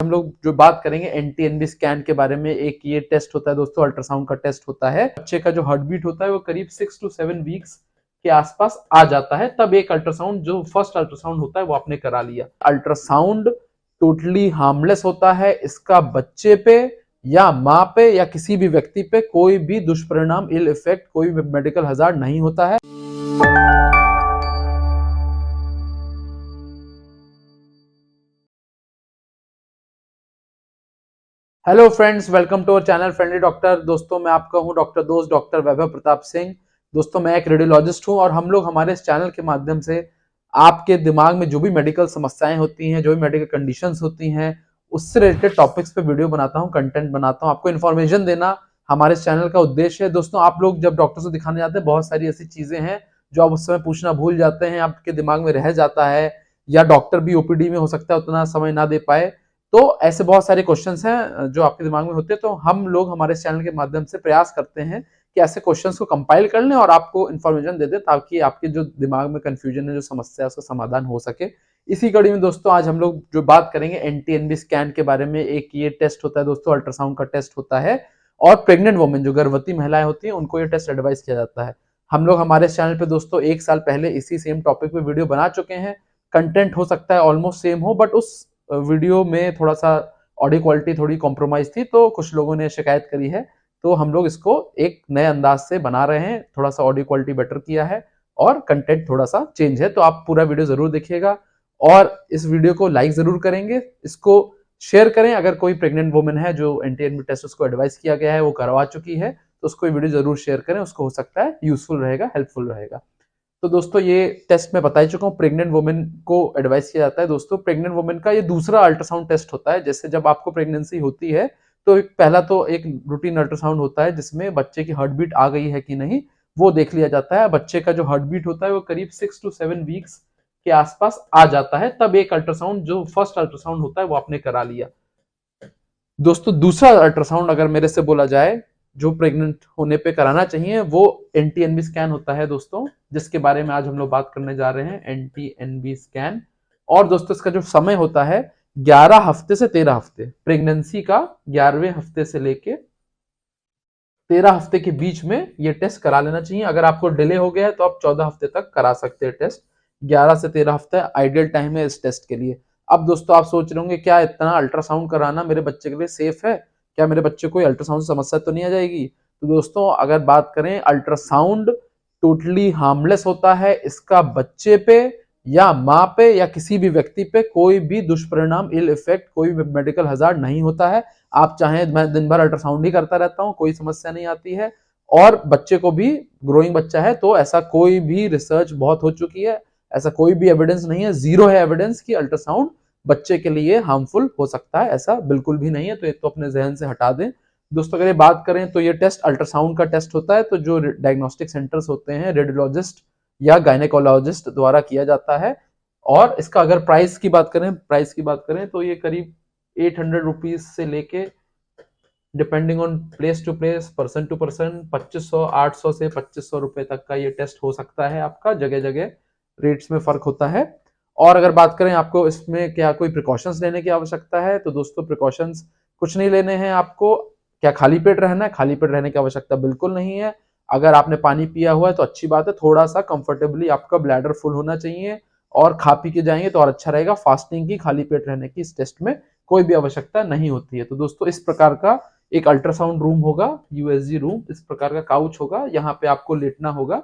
हम लोग जो बात करेंगे एनटीएनबी स्कैन के बारे में। एक ये टेस्ट होता है दोस्तों, अल्ट्रासाउंड का टेस्ट होता है। बच्चे का जो हार्ट बीट होता है वो करीब 6 to 7 वीक्स के आसपास आ जाता है, तब एक अल्ट्रासाउंड, जो फर्स्ट अल्ट्रासाउंड होता है वो आपने करा लिया। अल्ट्रासाउंड टोटली हार्मलेस होता है, इसका बच्चे पे या माँ पे या किसी भी व्यक्ति पे कोई भी दुष्परिणाम, इल इफेक्ट, कोई भी मेडिकल हजार्ड नहीं होता है। Hello friends, welcome to our channel friendly doctor. दोस्तों मैं आपका हूं डॉक्टर दोस्त, डॉक्टर वैभव प्रताप सिंह। दोस्तों मैं एक रेडियोलॉजिस्ट हूं और हम लोग हमारे इस चैनल के माध्यम से आपके दिमाग में जो भी मेडिकल समस्याएं होती हैं, जो भी मेडिकल कंडीशंस होती हैं, उससे रिलेटेड टॉपिक्स पे वीडियो बनाता हूं, कंटेंट बनाता हूं, आपको इन्फॉर्मेशन देना हमारे इस चैनल का उद्देश्य है। दोस्तों आप लोग जब डॉक्टर से दिखाने जाते हैं, बहुत सारी ऐसी चीजें हैं जो आप उस समय पूछना भूल जाते हैं, आपके दिमाग में रह जाता है, या डॉक्टर भी ओपीडी में हो सकता है उतना समय ना दे पाए। तो ऐसे बहुत सारे क्वेश्चंस हैं जो आपके दिमाग में होते हैं, तो हम लोग हमारे चैनल के माध्यम से प्रयास करते हैं कि ऐसे क्वेश्चंस को कंपाइल कर लें और आपको इन्फॉर्मेशन दे दें, ताकि आपके जो दिमाग में कंफ्यूजन है, जो समस्या है, उसका समाधान हो सके। इसी कड़ी में दोस्तों आज हम लोग जो बात करेंगे एनटीएनबी स्कैन के बारे में। एक ये टेस्ट होता है दोस्तों, अल्ट्रासाउंड का टेस्ट होता है, और प्रेग्नेंट वुमेन, जो गर्भवती महिलाएं होती हैं, उनको ये टेस्ट एडवाइस किया जाता है। हम लोग हमारे चैनल पे दोस्तों 1 साल पहले इसी सेम टॉपिक पे वीडियो बना चुके हैं। कंटेंट हो सकता है ऑलमोस्ट सेम हो, बट उस वीडियो में थोड़ा सा ऑडियो क्वालिटी थोड़ी कॉम्प्रोमाइज थी, तो कुछ लोगों ने शिकायत करी है, तो हम लोग इसको एक नए अंदाज से बना रहे हैं। थोड़ा सा ऑडियो क्वालिटी बेटर किया है और कंटेंट थोड़ा सा चेंज है, तो आप पूरा वीडियो जरूर देखिएगा और इस वीडियो को लाइक जरूर करेंगे। इसको शेयर करें, अगर कोई प्रेग्नेंट वुमेन है जो एनटीएनबी टेस्ट उसको एडवाइस किया गया है, वो करवा चुकी है, तो उसको ये वीडियो जरूर शेयर करें, उसको हो सकता है यूजफुल रहेगा, हेल्पफुल रहेगा। तो दोस्तों ये टेस्ट मैं बता ही चुका हूँ, प्रेग्नेंट वुमेन को एडवाइस किया जाता है। दोस्तों प्रेग्नेंट वुमेन का ये दूसरा अल्ट्रासाउंड टेस्ट होता है। जैसे जब आपको प्रेगनेंसी होती है तो पहला तो एक रूटीन अल्ट्रासाउंड होता है जिसमें बच्चे की हार्ट बीट आ गई है कि नहीं वो देख लिया जाता है। बच्चे का जो हार्ट बीट होता है वो करीब 6 to 7 वीक्स के आसपास आ जाता है, तब एक अल्ट्रासाउंड, जो फर्स्ट अल्ट्रासाउंड होता है वो आपने करा लिया। दोस्तों दूसरा अल्ट्रासाउंड अगर मेरे से बोला जाए जो प्रेग्नेंट होने पे कराना चाहिए, वो एनटीएनबी स्कैन होता है दोस्तों, जिसके बारे में आज हम लोग बात करने जा रहे हैं, एनटीएनबी स्कैन। और दोस्तों इसका जो समय होता है 11 हफ्ते से 13 हफ्ते, प्रेगनेंसी का 11वें हफ्ते से लेके 13 हफ्ते के बीच में ये टेस्ट करा लेना चाहिए। अगर आपको डिले हो गया है तो आप 14 हफ्ते तक करा सकते हैं टेस्ट। 11 से 13 हफ्ते आइडियल टाइम है इस टेस्ट के लिए। अब दोस्तों आप सोच रहे होंगे क्या इतना अल्ट्रासाउंड कराना मेरे बच्चे के लिए सेफ है, क्या मेरे बच्चे को अल्ट्रासाउंड से समस्या तो नहीं आ जाएगी? तो दोस्तों अगर बात करें, अल्ट्रासाउंड टोटली हार्मलेस होता है, इसका बच्चे पे या माँ पे या किसी भी व्यक्ति पे कोई भी दुष्परिणाम, इल इफेक्ट, कोई भी मेडिकल हजार्ड नहीं होता है। आप चाहें, मैं दिन भर अल्ट्रासाउंड ही करता रहता हूँ, कोई समस्या नहीं आती है। और बच्चे को भी, ग्रोइंग बच्चा है, तो ऐसा कोई भी रिसर्च बहुत हो चुकी है, ऐसा कोई भी एविडेंस नहीं है, जीरो है एविडेंस कि अल्ट्रासाउंड बच्चे के लिए हार्मफुल हो सकता है, ऐसा बिल्कुल भी नहीं है। तो ये तो अपने जहन से हटा दें। दोस्तों अगर ये बात करें तो ये टेस्ट अल्ट्रासाउंड का टेस्ट होता है, तो जो डायग्नोस्टिक सेंटर्स होते हैं, रेडियोलॉजिस्ट या गायनेकोलॉजिस्ट द्वारा किया जाता है। और इसका अगर प्राइस की बात करें तो ये करीब 800 रुपीज से लेके, depending on place to place, person to person, 2500, 800 से 2500 रुपए तक का ये टेस्ट हो सकता है आपका। जगह जगह रेट्स में फर्क होता है। और अगर बात करें आपको इसमें क्या कोई प्रिकॉशंस लेने की आवश्यकता है, तो दोस्तों प्रिकॉशंस कुछ नहीं लेने हैं आपको। क्या खाली पेट रहना है? खाली पेट रहने की आवश्यकता बिल्कुल नहीं है। अगर आपने पानी पिया हुआ है तो अच्छी बात है, थोड़ा सा कंफर्टेबली आपका ब्लैडर फुल होना चाहिए, और खा पी के जाएंगे तो और अच्छा रहेगा। फास्टिंग की, खाली पेट रहने की इस टेस्ट में कोई भी आवश्यकता नहीं होती है। तो दोस्तों इस प्रकार का एक अल्ट्रासाउंड रूम होगा, यूएसजी रूम, इस प्रकार का काउच होगा, यहाँ पे आपको लेटना होगा,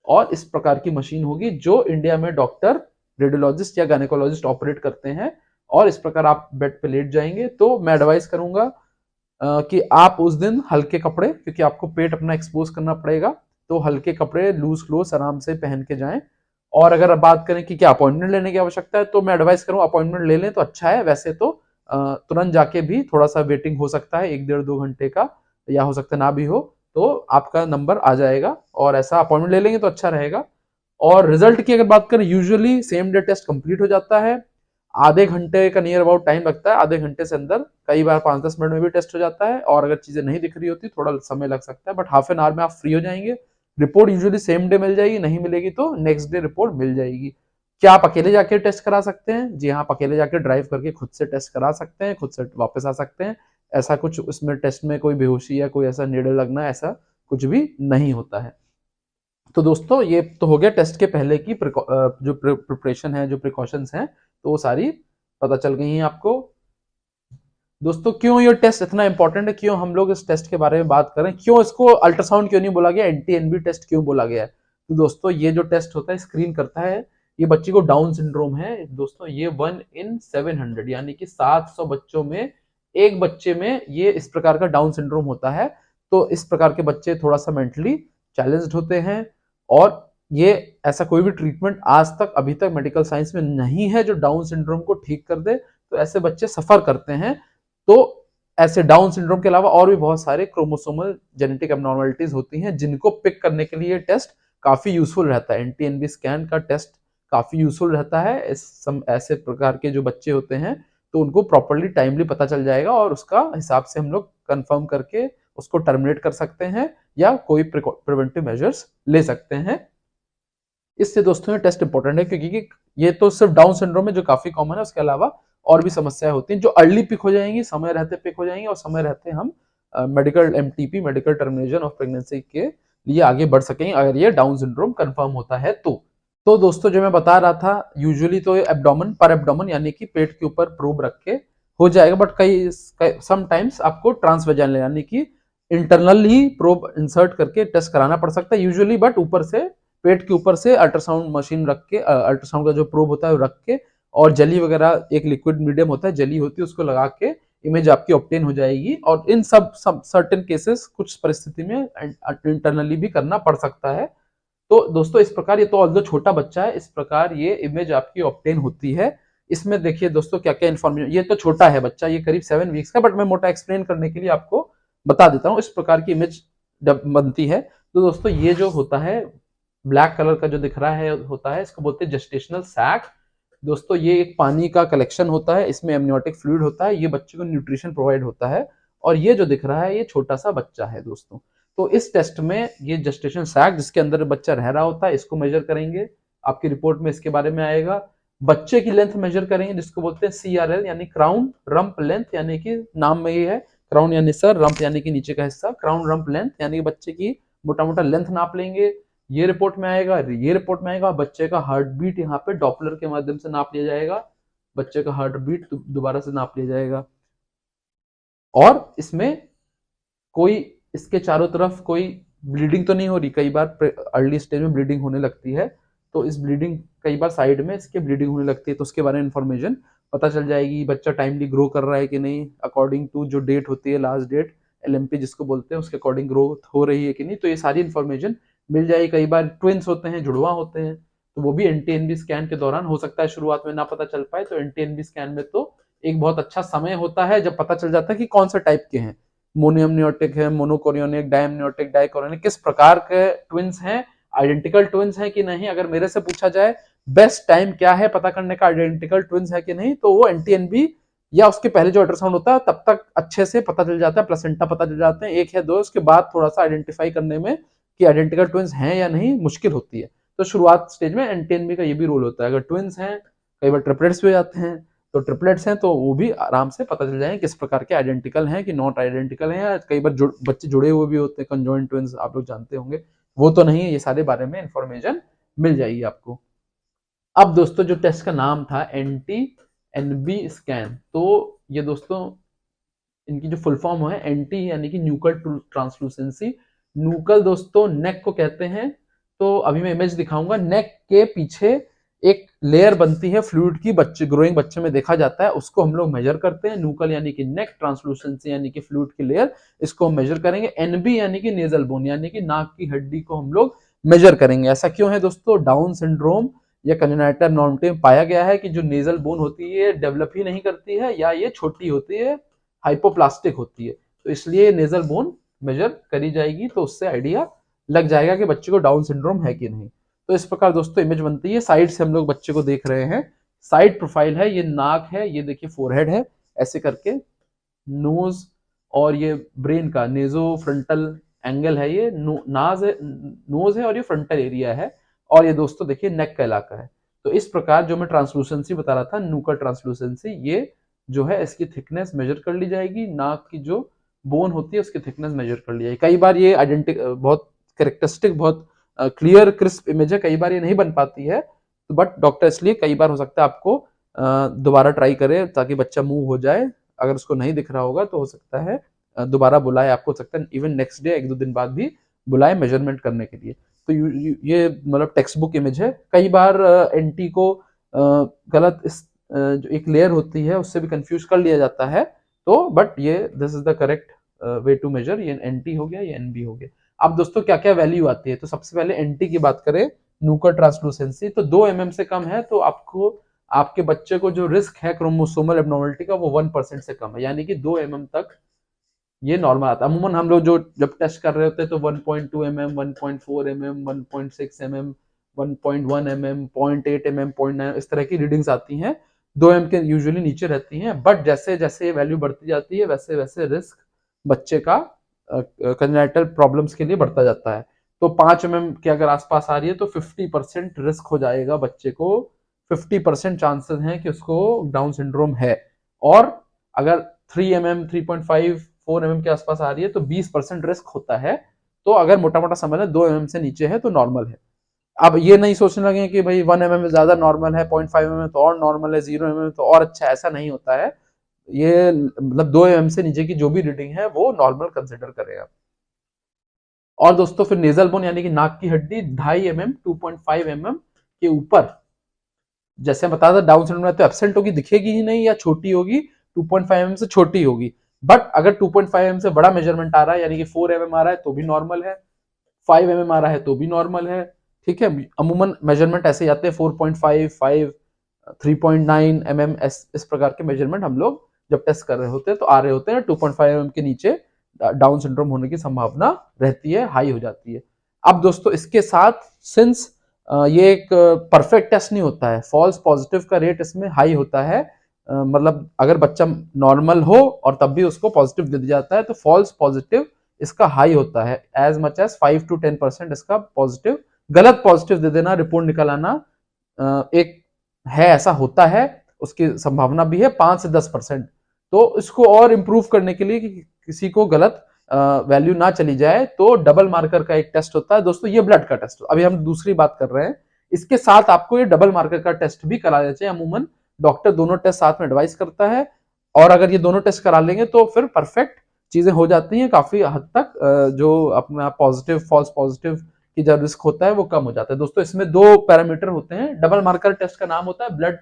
और इस प्रकार की मशीन होगी जो इंडिया में डॉक्टर, रेडियोलॉजिस्ट या गायनेकोलॉजिस्ट ऑपरेट करते हैं। और इस प्रकार आप बेड पे लेट जाएंगे। तो मैं एडवाइस करूंगा कि आप उस दिन हल्के कपड़े, क्योंकि आपको पेट अपना एक्सपोज करना पड़ेगा, तो हल्के कपड़े, लूज क्लोथ आराम से पहन के जाएं। और अगर बात करें कि क्या अपॉइंटमेंट लेने की आवश्यकता है, तो मैं एडवाइस करूँ अपॉइंटमेंट ले लें तो अच्छा है। वैसे तो तुरंत जाके भी थोड़ा सा वेटिंग हो सकता है, 1 डेढ़ 2 घंटे का, या हो सकता है ना भी हो, तो आपका नंबर आ जाएगा, और ऐसा अपॉइंटमेंट ले लेंगे तो अच्छा रहेगा। और रिजल्ट की अगर बात करें, usually same day test complete हो जाता है। आधे घंटे का नियर अबाउट टाइम लगता है, आधे घंटे से अंदर, कई बार 5-10 मिनट में भी टेस्ट हो जाता है। और अगर चीजें नहीं दिख रही होती थोड़ा समय लग सकता है, बट हाफ एन आवर में आप फ्री हो जाएंगे। Report usually same day meal जाएगी, नहीं मिलेगी तो नेक्स्ट डे रिपोर्ट मिल जाएगी। क्या आप अकेले जाके टेस्ट करा सकते हैं? जी हाँ, आप अकेले जाके ड्राइव करके खुद से टेस्ट करा सकते हैं, खुद से वापस आ सकते हैं। ऐसा कुछ उसमें टेस्ट में कोई बेहोशी या कोई ऐसा नीडल लगना ऐसा कुछ भी नहीं होता है। तो दोस्तों ये तो हो गया टेस्ट के पहले की जो प्रिपरेशन है, जो प्रिकॉशंस हैं, तो वो सारी पता चल गई हैं आपको। दोस्तों क्यों ये टेस्ट इतना इंपॉर्टेंट है, क्यों हम लोग इस टेस्ट के बारे में बात करें, क्यों इसको अल्ट्रासाउंड क्यों नहीं बोला गया, एनटीएनबी टेस्ट क्यों बोला गया है? तो दोस्तों ये जो टेस्ट होता है स्क्रीन करता है, ये बच्चे को डाउन सिंड्रोम है दोस्तों, ये 1 in 700 यानी कि 700 बच्चों में एक बच्चे में ये इस प्रकार का डाउन सिंड्रोम होता है। तो इस प्रकार के बच्चे थोड़ा सा मेंटली चैलेंज्ड होते हैं, और ये ऐसा कोई भी ट्रीटमेंट आज तक अभी तक मेडिकल साइंस में नहीं है जो डाउन सिंड्रोम को ठीक कर दे। तो ऐसे बच्चे सफर करते हैं। तो ऐसे डाउन सिंड्रोम के अलावा और भी बहुत सारे क्रोमोसोमल जेनेटिक एबनॉर्मलिटीज होती हैं जिनको पिक करने के लिए टेस्ट काफी यूजफुल रहता है। एनटीएनबी स्कैन का टेस्ट काफी यूजफुल रहता है। ऐसे प्रकार के जो बच्चे होते हैं तो उनको प्रॉपरली टाइमली पता चल जाएगा, और उसका हिसाब से हम लोग कंफर्म करके उसको टर्मिनेट कर सकते हैं या कोई प्रिवेंटिव मेजर्स ले सकते हैं। इससे दोस्तों ये टेस्ट इंपॉर्टेंट है क्योंकि ये तो सिर्फ डाउन सिंड्रोम है जो काफी कॉमन है, उसके अलावा और भी समस्याएं होती हैं जो अर्ली पिक हो जाएंगी, समय रहते पिक हो जाएंगी, और समय रहते हम medical MTP medical termination of pregnancy के लिए आगे बढ़ सकेंगे अगर ये डाउन सिंड्रोम कंफर्म होता है तो दोस्तों जो मैं बता रहा था, यूजुअली तो एब्डोमेन पर एब्डोमेन यानी कि पेट के ऊपर प्रोब रख के हो जाएगा, बट कई समटाइम्स आपको ट्रांसवेजाइनल यानी कि इंटरनल ही प्रोब इंसर्ट करके टेस्ट कराना पड़ सकता है यूजुअली, बट ऊपर से पेट के ऊपर से अल्ट्रासाउंड मशीन रख के, अल्ट्रासाउंड का जो प्रोब होता है वो रख के, और जली वगैरह एक लिक्विड मीडियम होता है, जली होती है, उसको लगा के इमेज आपकी ऑब्टेन हो जाएगी। और इन सब सर्टेन केसेस कुछ परिस्थिति में इंटरनली भी करना पड़ सकता है। तो दोस्तों इस प्रकार ये तो ऑल्दो छोटा बच्चा है, इस प्रकार ये इमेज आपकी ऑब्टेन होती है। इसमें देखिए दोस्तों क्या क्या इन्फॉर्मेशन, ये तो छोटा है बच्चा, ये करीब 7 वीक्स का, बट मैं मोटा एक्सप्लेन करने के लिए आपको बता देता हूँ। इस प्रकार की इमेज जब बनती है तो दोस्तों ये जो होता है ब्लैक कलर का जो दिख रहा है होता है, इसको बोलते हैं जेस्टेशनल सैक। दोस्तों ये एक पानी का कलेक्शन होता है, इसमें एमनियोटिक फ्लूइड होता है, ये बच्चे को न्यूट्रिशन प्रोवाइड होता है, और ये जो दिख रहा है ये छोटा सा बच्चा है दोस्तों। तो इस टेस्ट में ये जेस्टेशन सैक जिसके अंदर बच्चा रह रहा होता है इसको मेजर करेंगे, आपकी रिपोर्ट में इसके बारे में आएगा। बच्चे की लेंथ मेजर करेंगे जिसको बोलते हैं CRL यानी क्राउन रंप लेंथ, यानी कि नाम में ये है क्राउन यानी सर, रंप यानी कि नीचे का हिस्सा, क्राउन रंप लेंथ यानी कि बच्चे की मोटा मोटा लेंथ नाप लेंगे, ये रिपोर्ट में आएगा। ये रिपोर्ट में आएगा बच्चे का हार्ट बीट यहाँ पे डॉपलर के माध्यम से नाप लिया जाएगा, बच्चे का हार्ट बीट दोबारा से नाप लिया जाएगा, और इसमें कोई इसके चारों तरफ कोई ब्लीडिंग तो नहीं हो रही, कई बार अर्ली स्टेज में ब्लीडिंग होने लगती है, तो इस ब्लीडिंग कई बार साइड में इसके ब्लीडिंग होने लगती है, तो उसके बारे में इंफॉर्मेशन पता चल जाएगी। बच्चा टाइमली ग्रो कर रहा है कि नहीं, अकॉर्डिंग टू जो डेट होती है लास्ट डेट LMP जिसको बोलते हैं, उसके अकॉर्डिंग ग्रोथ हो रही है कि नहीं, तो ये सारी इंफॉर्मेशन मिल जाएगी। कई बार ट्विंस होते हैं, जुड़वा होते हैं, तो वो भी NT-NB स्कैन के दौरान हो सकता है शुरुआत में ना पता चल पाए, तो NT-NB स्कैन में तो एक बहुत अच्छा समय होता है जब पता चल जाता है कि कौन सा टाइप के हैं, मोनोएमनियोटिक है, मोनोकोरियोनिक, डायमनियोटिक, डाइकोरियोनिक, किस प्रकार के ट्विंस हैं, आइडेंटिकल ट्विंस हैं कि नहीं। अगर मेरे से पूछा जाए बेस्ट टाइम क्या है पता करने का आइडेंटिकल ट्विंस है कि नहीं, तो वो NT-NB या उसके पहले जो अल्ट्रासाउंड होता है तब तक अच्छे से पता चल जाता है, प्लेसेंटा पता चल जाते हैं, एक या दो, उसके बाद थोड़ा सा आइडेंटिफाई करने में कि आइडेंटिकल ट्विंस हैं या नहीं मुश्किल होती है। तो शुरुआत स्टेज में NT-NB का ये भी रोल होता है। अगर ट्विंस हैं, कई बार ट्रिपलेट्स भी हो जाते हैं, तो ट्रिपलेट्स हैं तो वो भी आराम से पता चल जाएंगे किस प्रकार के आइडेंटिकल हैं कि नॉट आइडेंटिकल हैं, या कई बार बच्चे जुड़े हुए भी होते हैं, कंजॉइंट ट्विंस आप लोग जानते होंगे, वो तो नहीं है, ये सारे बारे में इंफॉर्मेशन मिल जाएगी आपको। अब दोस्तों जो टेस्ट का नाम था NT-NB स्कैन, तो ये दोस्तों इनकी जो फुल फॉर्म है NT यानी कि न्यूकल ट्रांसलूसेंसी। न्यूकल दोस्तों नेक को कहते हैं, तो अभी मैं इमेज दिखाऊंगा। नेक के पीछे एक लेयर बनती है फ्लूइड की, बच्चे ग्रोइंग बच्चे में देखा जाता है, उसको हम लोग मेजर करते हैं। न्यूकल यानी कि नेक, ट्रांसलूसेंसी यानी कि फ्लूइड की लेयर, इसको हम मेजर करेंगे। NB यानी कि नेजल बोन यानी कि नाक की हड्डी को हम लोग मेजर करेंगे। ऐसा क्यों है दोस्तों, डाउन सिंड्रोम या कंजेनाइटल एब्नॉर्मलिटी में पाया गया है कि जो नेजल बोन होती है डेवलप ही नहीं करती है, या ये छोटी होती है, हाइपोप्लास्टिक होती है, तो इसलिए नेजल बोन मेजर करी जाएगी, तो उससे आइडिया लग जाएगा कि बच्चे को डाउन सिंड्रोम है कि नहीं। तो इस प्रकार दोस्तों इमेज बनती है। साइड से हम लोग बच्चे को देख रहे हैं, साइड प्रोफाइल है, ये नाक है, ये देखिए फोरहेड है, ऐसे करके नोज, और ये ब्रेन का नेजो फ्रंटल एंगल है, ये नाज है, नोज है, और ये फ्रंटल एरिया है, और ये दोस्तों देखिए नेक का इलाका है। तो इस प्रकार जो मैं ट्रांसलूसेंसी बता रहा था, न्यूकल ट्रांसलूसेंसी, ये जो है इसकी थिकनेस मेजर कर ली जाएगी, नाक की जो बोन होती है उसकी थिकनेस मेजर कर ली जाएगी। कई बार ये बहुत कैरेक्टरिस्टिक, बहुत क्लियर क्रिस्प इमेज है, कई बार ये नहीं बन पाती है, तो बट डॉक्टर इसलिए कई बार हो सकता है आपको दोबारा ट्राई करे ताकि बच्चा मूव हो जाए। अगर उसको नहीं दिख रहा होगा तो हो सकता है दोबारा बुलाए, आपको हो सकता है इवन नेक्स्ट डे 1-2 दिन बाद भी बुलाए मेजरमेंट करने के लिए। तो ये मतलब टेक्स्ट बुक इमेज है। कई बार एनटी को गलत इस जो एक लेयर होती है उससे भी कंफ्यूज कर लिया जाता है, तो बट ये this is the correct way to measure. ये एनटी हो गया, ये एनबी हो गया। अब दोस्तों क्या क्या वैल्यू आती है, तो सबसे पहले एनटी की बात करें, न्यूक्लियर ट्रांसलूसेंसी, तो 2 mm से कम है तो आपको आपके बच्चे को जो रिस्क है क्रोमोसोमल एब्नॉर्मलिटी का वो 1% से कम है, यानी कि 2 mm तक ये नॉर्मल आता है। अमूमन हम लोग जो जब टेस्ट कर रहे होते हैं तो 1.2 mm, 1.4 mm, 1.6 mm, 1.1 mm, 0.8 mm, 0.9 इस तरह की रीडिंग्स आती हैं, 2 mm के यूजुअली नीचे रहती हैं। बट जैसे जैसे ये वैल्यू बढ़ती जाती है वैसे वैसे रिस्क बच्चे का कंजेनिटल प्रॉब्लम्स के लिए बढ़ता जाता है। तो 5 mm के अगर आसपास आ रही है तो 50% रिस्क हो जाएगा बच्चे को, 50% चांसेस हैं कि उसको डाउन सिंड्रोम है। और अगर 3 mm, 3.5, 4 mm के आसपास आ रही है तो 20% रिस्क होता है। तो अगर मोटा मोटा समझ लें 2 mm से नीचे है तो नॉर्मल है। अब ये नहीं सोचने लगे कि भाई 1 mm ज्यादा नॉर्मल है, 0.5 mm तो और नॉर्मल है, 0 mm तो और अच्छा है, ऐसा नहीं होता है। ये मतलब 2 mm से नीचे की जो भी रीडिंग है वो नॉर्मल कंसिडर करेगा। और दोस्तों फिर नेजल बोन यानी कि नाक की हड्डी 2.5 mm, 2.5 mm के ऊपर, जैसे बता था डाउन सिंड्रोम में तो एब्सेंट होगी, दिखेगी ही नहीं या छोटी होगी, 2.5 mm से छोटी होगी। बट अगर 2.5 mm से बड़ा मेजरमेंट आ रहा है यानी कि 4 mm आ रहा है तो भी नॉर्मल है, 5 mm आ रहा है तो भी नॉर्मल है। ठीक है, अमूमन मेजरमेंट ऐसे जाते हैं 4.5, 5, 3.9 mm, इस प्रकार के मेजरमेंट हम लोग जब टेस्ट कर रहे होते हैं तो आ रहे होते हैं। 2.5 mm के नीचे डाउन सिंड्रोम होने की संभावना रहती है, हाई हो जाती है। अब दोस्तों इसके साथ सिंस ये एक परफेक्ट टेस्ट नहीं होता है, फॉल्स पॉजिटिव का रेट इसमें हाई होता है। मतलब अगर बच्चा नॉर्मल हो और तब भी उसको पॉजिटिव दे दिया जाता है तो फॉल्स पॉजिटिव इसका हाई होता है, एज मच एज 5 to 10% इसका पॉजिटिव, गलत पॉजिटिव दे देना, रिपोर्ट निकल आना एक है, ऐसा होता है, उसकी संभावना भी है 5 से 10%। तो इसको और इम्प्रूव करने के लिए कि किसी को गलत वैल्यू ना चली जाए तो डबल मार्कर का एक टेस्ट होता है दोस्तों, ये ब्लड का टेस्ट। अभी हम दूसरी बात कर रहे हैं, इसके साथ आपको ये डबल मार्कर का टेस्ट भी करा देना चाहिए। अमूमन डॉक्टर दोनों टेस्ट साथ में एडवाइस करता है, और अगर ये दोनों टेस्ट करा लेंगे तो फिर परफेक्ट चीजें हो जाती हैं काफी हद तक। जो अपना पॉजिटिव फॉल्स पॉजिटिव की जो रिस्क होता है वो कम हो जाता है। दोस्तों इसमें 2 पैरामीटर होते हैं। डबल मार्कर टेस्ट का नाम होता है ब्लड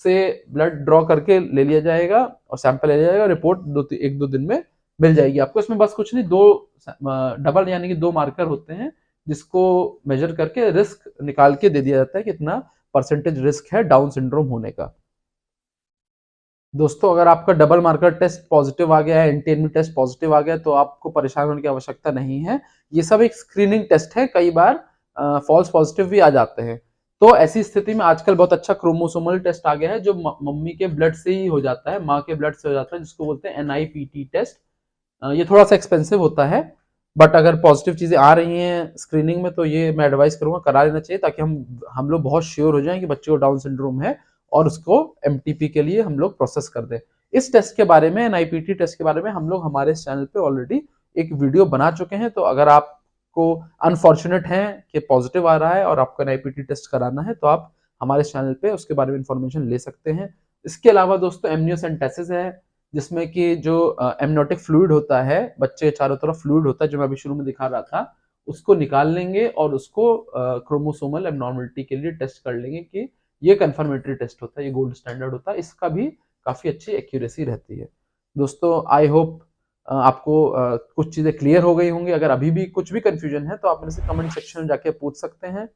से ब्लड ड्रॉ करके ले लिया जाएगा और सैंपल ले लिया जाएगा, रिपोर्ट 1-2 दिन में मिल जाएगी आपको। इसमें बस कुछ नहीं, 2 डबल यानी कि 2 मार्कर होते हैं जिसको मेजर करके रिस्क निकाल के दे दिया जाता है कितना परसेंटेज रिस्क है डाउन सिंड्रोम होने का। दोस्तों अगर आपका डबल मार्कर टेस्ट पॉजिटिव आ गया है, एनटीएनबी टेस्ट पॉजिटिव आ गया है, तो आपको परेशान होने की आवश्यकता नहीं है। ये सब एक स्क्रीनिंग टेस्ट है, कई बार फॉल्स पॉजिटिव भी आ जाते हैं। तो ऐसी स्थिति में आजकल बहुत अच्छा क्रोमोसोमल टेस्ट आ गया है जो मम्मी के ब्लड से ही हो जाता है, माँ के ब्लड से हो जाता है, जिसको बोलते हैं NIPT टेस्ट। ये थोड़ा सा एक्सपेंसिव होता है, बट अगर पॉजिटिव चीजें आ रही हैं स्क्रीनिंग में तो ये मैं एडवाइस करूंगा करा लेना चाहिए, ताकि हम लोग बहुत श्योर हो जाएं कि बच्चे को डाउन सिंड्रोम है और उसको MTP के लिए हम लोग प्रोसेस कर दें। इस टेस्ट के बारे में, NIPT टेस्ट के बारे में हम लोग हमारे चैनल पे ऑलरेडी एक वीडियो बना चुके हैं। तो अगर आपको अनफॉर्चुनेट है कि पॉजिटिव आ रहा है और आपको NIPT टेस्ट कराना है तो आप हमारे चैनल पे उसके बारे में इंफॉर्मेशन ले सकते हैं। इसके अलावा दोस्तों एमनियोसेंटेसिस है, जिसमें कि जो एमनियोटिक फ्लूइड होता है, बच्चे के चारों तरफ फ्लूइड होता है जो मैं अभी शुरू में दिखा रहा था, उसको निकाल लेंगे और उसको क्रोमोसोमल एबनॉर्मलिटी के लिए टेस्ट कर लेंगे कि ये कंफर्मेटरी टेस्ट होता है, ये गोल्ड स्टैंडर्ड होता है, इसका भी काफी अच्छी एक्यूरेसी रहती है। दोस्तों आई होप आपको कुछ चीजें क्लियर हो गई होंगी। अगर अभी भी कुछ भी कंफ्यूजन है तो आप मेरे से कमेंट सेक्शन में जाके पूछ सकते हैं,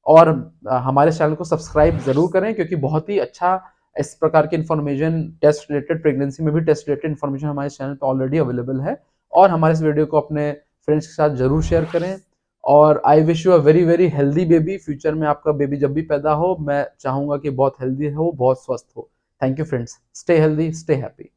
और हमारे चैनल को सब्सक्राइब जरूर करें क्योंकि बहुत ही अच्छा इस प्रकार की इन्फॉर्मेशन, टेस्ट रिलेटेड, प्रेगनेंसी में भी टेस्ट रिलेटेड इन्फॉर्मेशन हमारे चैनल पर ऑलरेडी अवेलेबल है। और हमारे इस वीडियो को अपने फ्रेंड्स के साथ जरूर शेयर करें। और I wish you a very very healthy baby. Future में आपका बेबी जब भी पैदा हो, मैं चाहूंगा कि बहुत हेल्दी हो, बहुत स्वस्थ हो। Thank you friends, stay healthy, stay happy.